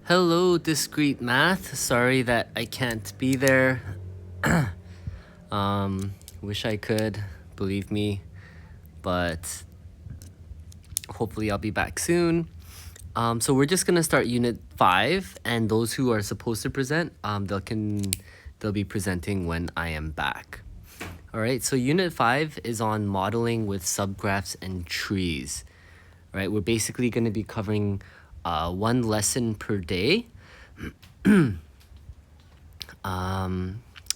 Hello, Discrete Math. Sorry that I can't be there. Wish I could, believe me, but hopefully I'll be back soon. So we're just gonna start Unit 5, and those who are supposed to present, they'll be presenting when I am back. All right. So Unit 5 is on modeling with subgraphs and trees. All right. We're basically gonna be covering one lesson per day.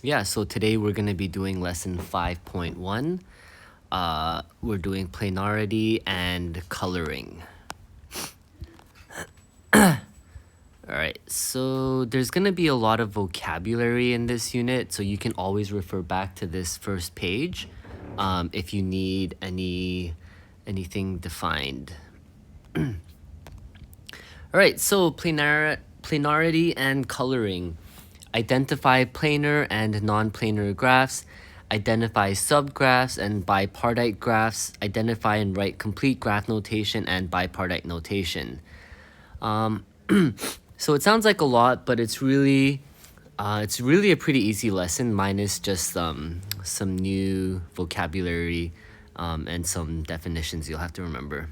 Yeah, so today we're going to be doing lesson 5.1. We're doing planarity and coloring. All right, so there's going to be a lot of vocabulary in this unit, so you can always refer back to this first page if you need anything defined. All right, so planarity and coloring. Identify planar and non-planar graphs, identify subgraphs and bipartite graphs, identify and write complete graph notation and bipartite notation. So it sounds like a lot, but it's really a pretty easy lesson, minus just some new vocabulary and some definitions you'll have to remember.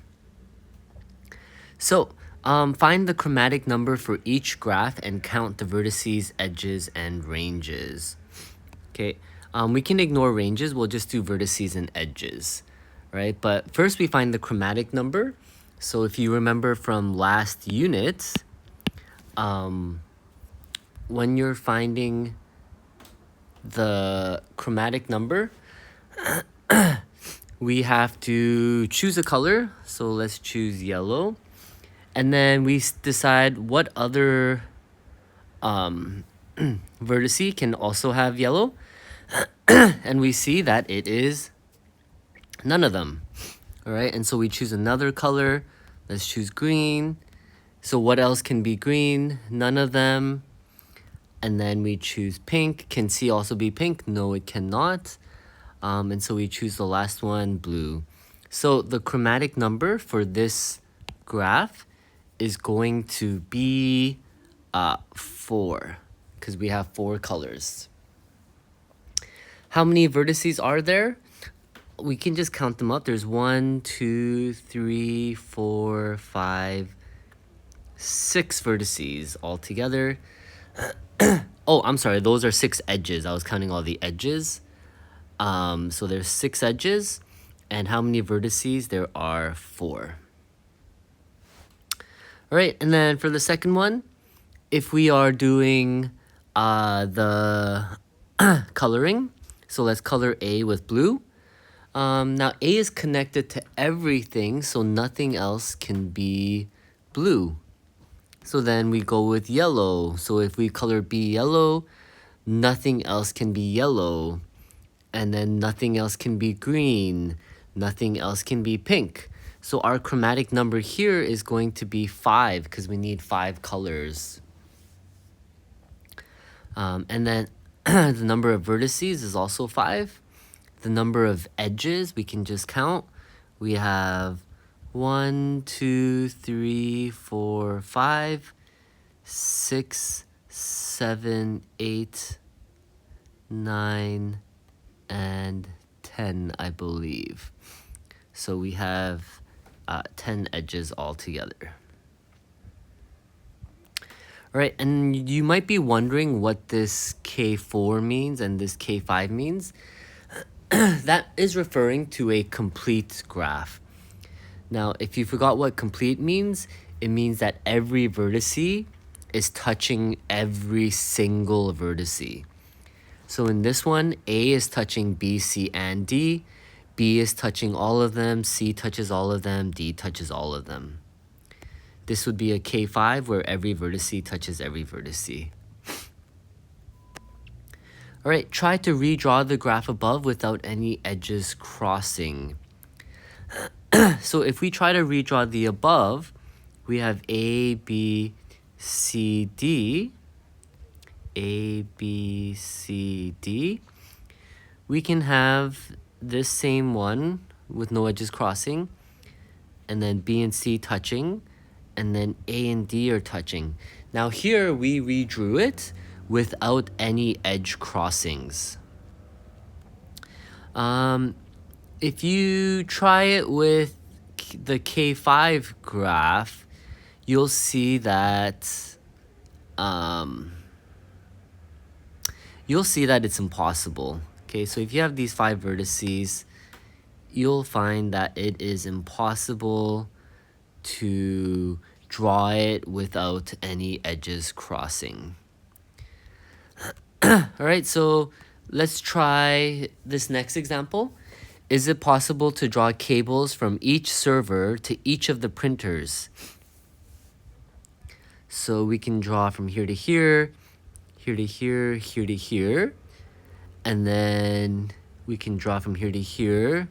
So find the chromatic number for each graph and count the vertices, edges, and ranges. Okay, we can ignore ranges. We'll just do vertices and edges, right? But first we find the chromatic number. So if you remember from last unit, when you're finding the chromatic number, we have to choose a color. So let's choose yellow. And then we decide what other vertice can also have yellow. And we see that it is none of them. All right, and so we choose another color. Let's choose green. So what else can be green? None of them. And then we choose pink. Can C also be pink? No, it cannot. And so we choose the last one, blue. So the chromatic number for this graph is going to be 4, because we have 4 colors. How many vertices are there? We can just count them up. There's 1, 2, 3, 4, 5, 6 vertices altogether. Oh, I'm sorry, those are 6 edges. I was counting all the edges. So there's 6 edges. And how many vertices? There are 4. All right, and then for the second one, if we are doing the coloring, so let's color A with blue. Now A is connected to everything, so nothing else can be blue. So then we go with yellow. So if we color B yellow, nothing else can be yellow. And then nothing else can be green. Nothing else can be pink. So our chromatic number here is going to be 5, because we need 5 colors. And then the number of vertices is also 5. The number of edges, we can just count. We have 1, 2, 3, 4, 5, 6, 7, 8, 9, and 10, I believe. So we have 10 edges altogether. All right, and you might be wondering what this K4 means and this K5 means. That is referring to a complete graph. Now, if you forgot what complete means, it means that every vertice is touching every single vertice. So in this one, A is touching B, C, and D. B is touching all of them, C touches all of them, D touches all of them. This would be a K5 where every vertice touches every vertice. All right, try to redraw the graph above without any edges crossing. So if we try to redraw the above, we have A, B, C, D. A, B, C, D. We can have this same one with no edges crossing, and then B and C touching, and then A and D are touching. Now here we redrew it without any edge crossings. If you try it with the K5 graph, you'll see that it's impossible. Okay, so if you have these 5 vertices, you'll find that it is impossible to draw it without any edges crossing. All right, so let's try this next example. Is it possible to draw cables from each server to each of the printers? So we can draw from here to here, here to here, here to here, and then we can draw from here to here,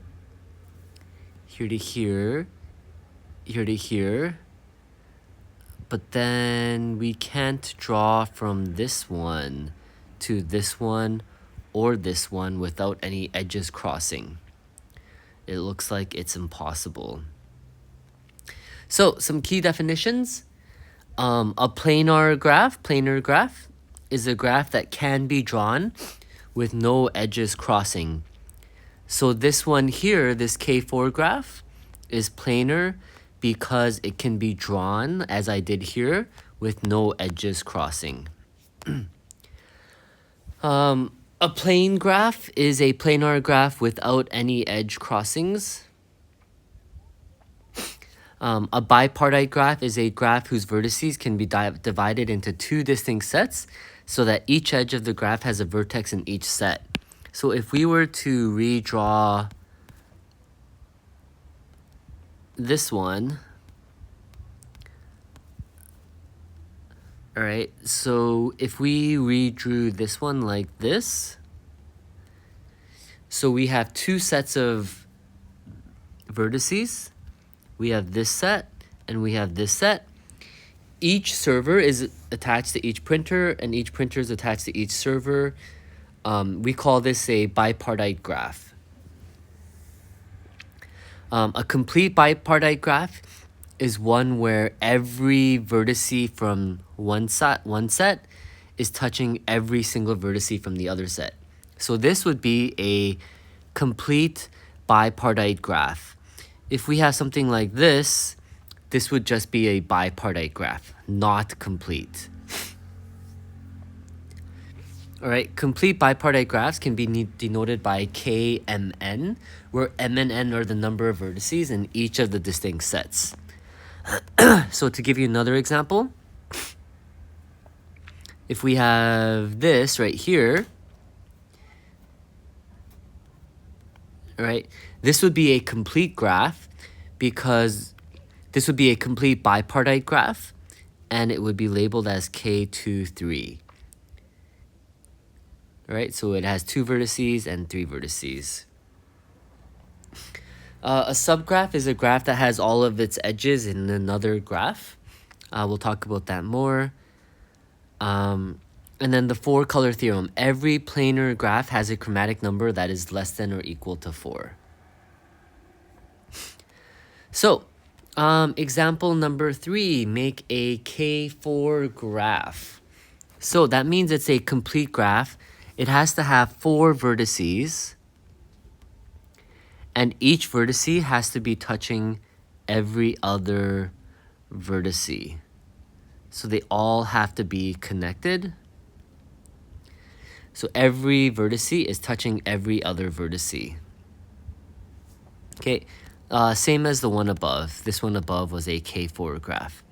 here to here, here to here, but then we can't draw from this one to this one or this one without any edges crossing. It looks like it's impossible. So some key definitions. A planar graph is a graph that can be drawn with no edges crossing. So this one here, this K4 graph, is planar because it can be drawn, as I did here, with no edges crossing. A plane graph is a planar graph without any edge crossings. A bipartite graph is a graph whose vertices can be divided into 2 distinct sets so that each edge of the graph has a vertex in each set. So if we were to redraw this one, all right, so if we redrew this one like this, so we have 2 sets of vertices. We have this set and we have this set. Each server is attached to each printer and each printer is attached to each server. We call this a bipartite graph. A complete bipartite graph is one where every vertice from one set is touching every single vertice from the other set. So this would be a complete bipartite graph. If we have something like this, this would just be a bipartite graph, not complete. All right, complete bipartite graphs can be denoted by KMN, where M and N are the number of vertices in each of the distinct sets. So to give you another example, if we have this right here, all right, this would be a complete graph because this would be a complete bipartite graph and it would be labeled as K23. All right, so it has 2 vertices and 3 vertices. A subgraph is a graph that has all of its edges in another graph. We'll talk about that more. And then the 4-color theorem. Every planar graph has a chromatic number that is less than or equal to 4. So, example number 3, make a K4 graph. So that means it's a complete graph. It has to have 4 vertices, and each vertice has to be touching every other vertice. So they all have to be connected. So every vertice is touching every other vertice. Okay, same as the one above. This one above was a K4 graph.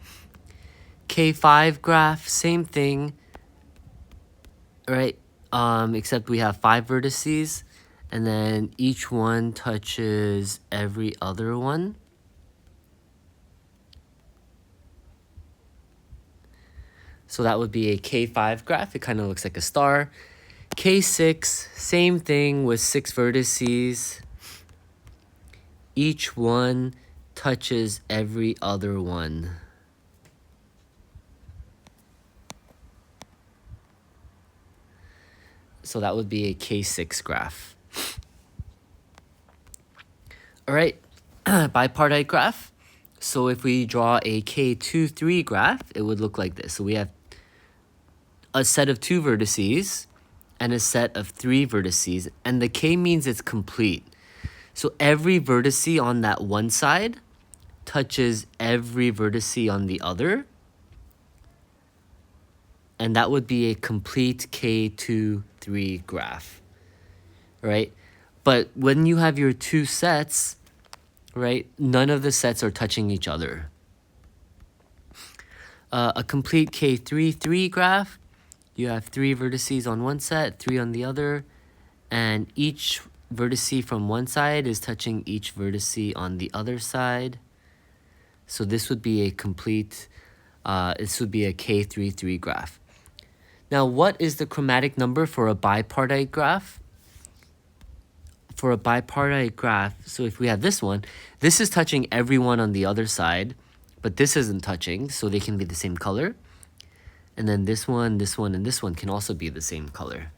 K5 graph, same thing. All right, except we have 5 vertices, and then each one touches every other one. So that would be a K5 graph. It kind of looks like a star. K6, same thing with 6 vertices. Each one touches every other one. So that would be a K6 graph. All right, bipartite graph. So if we draw a K23 graph, it would look like this. So we have a set of 2 vertices and a set of 3 vertices, and the K means it's complete. So every vertice on that one side touches every vertice on the other, and that would be a complete K23 graph, right? But when you have your 2 sets, right, none of the sets are touching each other. A complete K33 graph, you have 3 vertices on one set, 3 on the other, and each vertice from one side is touching each vertice on the other side. So this would be a complete, this would be a K33 graph. Now, what is the chromatic number for a bipartite graph? For a bipartite graph, so if we have this one, this is touching everyone on the other side, but this isn't touching, so they can be the same color. And then this one, and this one can also be the same color.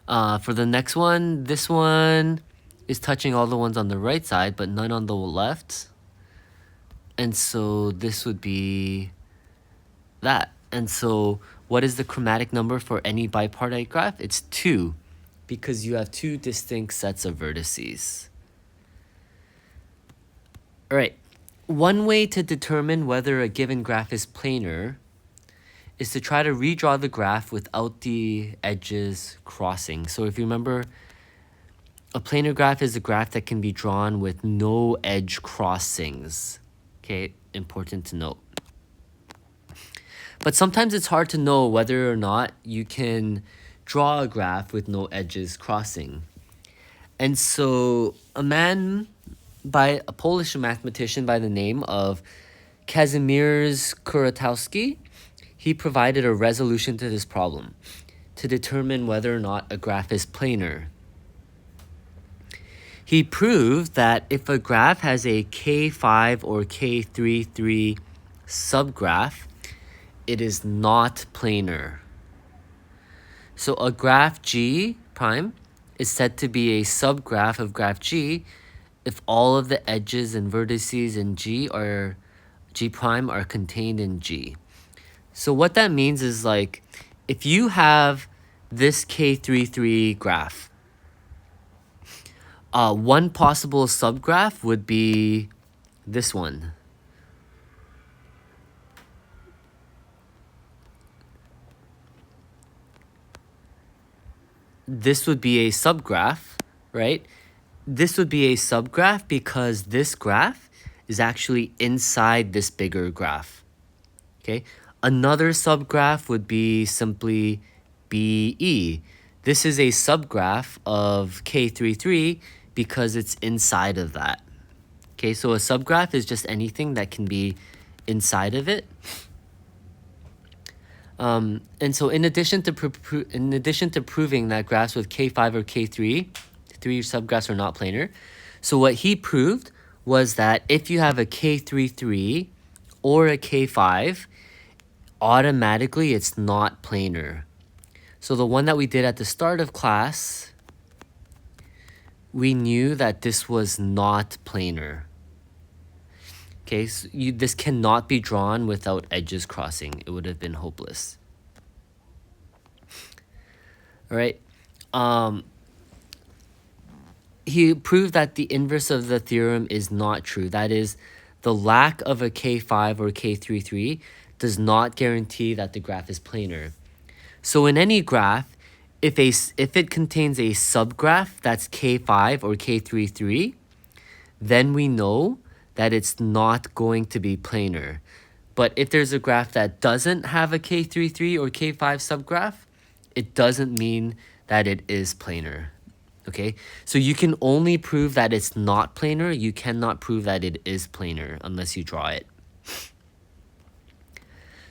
For the next one, this one is touching all the ones on the right side, but none on the left. And so this would be that. And so what is the chromatic number for any bipartite graph? It's 2, because you have 2 distinct sets of vertices. All right. One way to determine whether a given graph is planar is to try to redraw the graph without the edges crossing. So if you remember, a planar graph is a graph that can be drawn with no edge crossings. Okay, important to note. But sometimes it's hard to know whether or not you can draw a graph with no edges crossing. And so a Polish mathematician by the name of Kazimierz Kuratowski, he provided a resolution to this problem to determine whether or not a graph is planar. He proved that if a graph has a K5 or K33 subgraph, it is not planar. So a graph G prime is said to be a subgraph of graph G if all of the edges and vertices in G prime are contained in G. So what that means is, like, if you have this K33 graph, one possible subgraph would be this one. This would be a subgraph, right? This would be a subgraph because this graph is actually inside this bigger graph. Okay? Another subgraph would be simply BE. This is a subgraph of K33 because it's inside of that. Okay, so a subgraph is just anything that can be inside of it. And so in addition to proving that graphs with K5 or K3, 3 subgraphs are not planar, so what he proved was that if you have a K33 or a K5, automatically it's not planar. So the one that we did at the start of class, we knew that this was not planar. Okay, so this cannot be drawn without edges crossing. It would have been hopeless. All right. He proved that the inverse of the theorem is not true. That is, the lack of a K5 or K33 does not guarantee that the graph is planar. So in any graph, if it contains a subgraph that's K5 or K33, then we know that it's not going to be planar. But if there's a graph that doesn't have a K33 or K5 subgraph, it doesn't mean that it is planar. Okay, so you can only prove that it's not planar. You cannot prove that it is planar unless you draw it.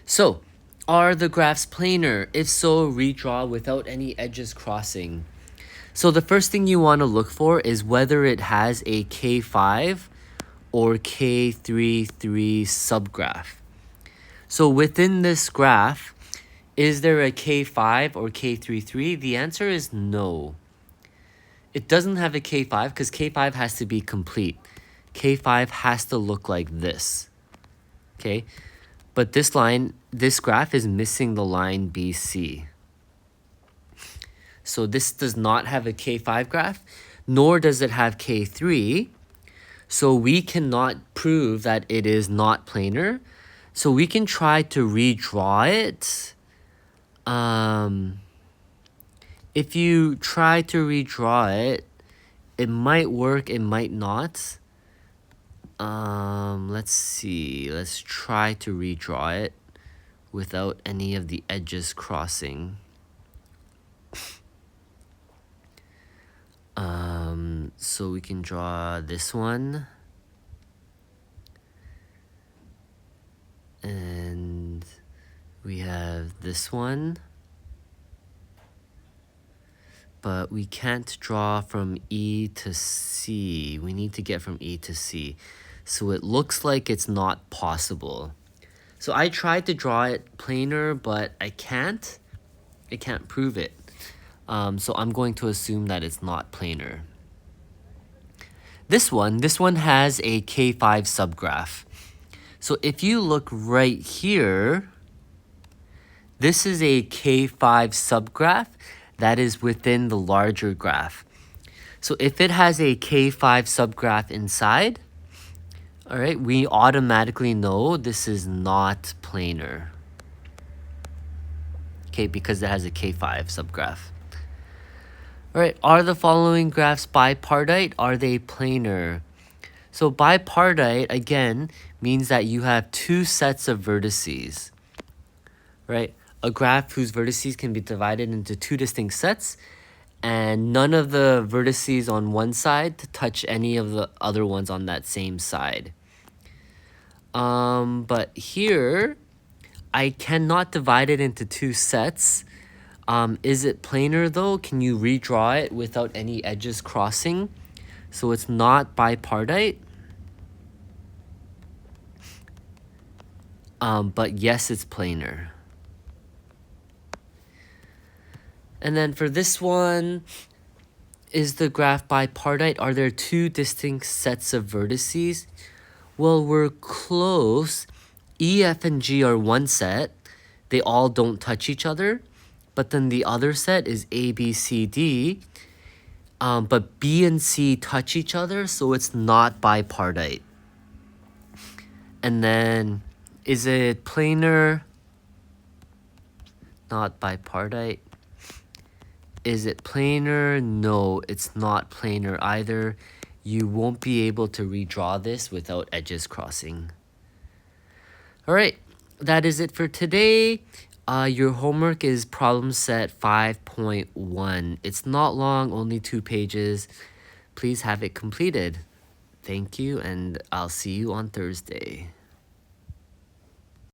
So, are the graphs planar? If so, redraw without any edges crossing. So the first thing you want to look for is whether it has a K5 or K33 subgraph. So within this graph, is there a K5 or K33? The answer is no. It doesn't have a K5 because K5 has to be complete. K5 has to look like this. Okay? But this line, this graph is missing the line BC. So this does not have a K5 graph, nor does it have K3. So we cannot prove that it is not planar. So we can try to redraw it. If you try to redraw it, it might work, it might not. Let's see. Let's try to redraw it without any of the edges crossing. So we can draw this one. And we have this one. But we can't draw from E to C. We need to get from E to C. So it looks like it's not possible. So I tried to draw it planar, but I can't. I can't prove it. So I'm going to assume that it's not planar. This one has a K5 subgraph. So if you look right here, this is a K5 subgraph that is within the larger graph. So if it has a K5 subgraph inside, all right, we automatically know this is not planar. Okay, because it has a K5 subgraph. All right, are the following graphs bipartite? Are they planar? So bipartite, again, means that you have two sets of vertices, right? A graph whose vertices can be divided into two distinct sets, and none of the vertices on one side touch any of the other ones on that same side. But here, I cannot divide it into two sets. Is it planar though? Can you redraw it without any edges crossing? So it's not bipartite. But yes, it's planar. And then for this one, is the graph bipartite? Are there two distinct sets of vertices? Well, we're close. E, F, and G are one set. They all don't touch each other. But then the other set is A, B, C, D. But B and C touch each other, so it's not bipartite. And then, is it planar? Not bipartite. Is it planar? No, it's not planar either. You won't be able to redraw this without edges crossing. All right, that is it for today. Your homework is problem set 5.1. It's not long, only 2 pages. Please have it completed. Thank you, and I'll see you on Thursday.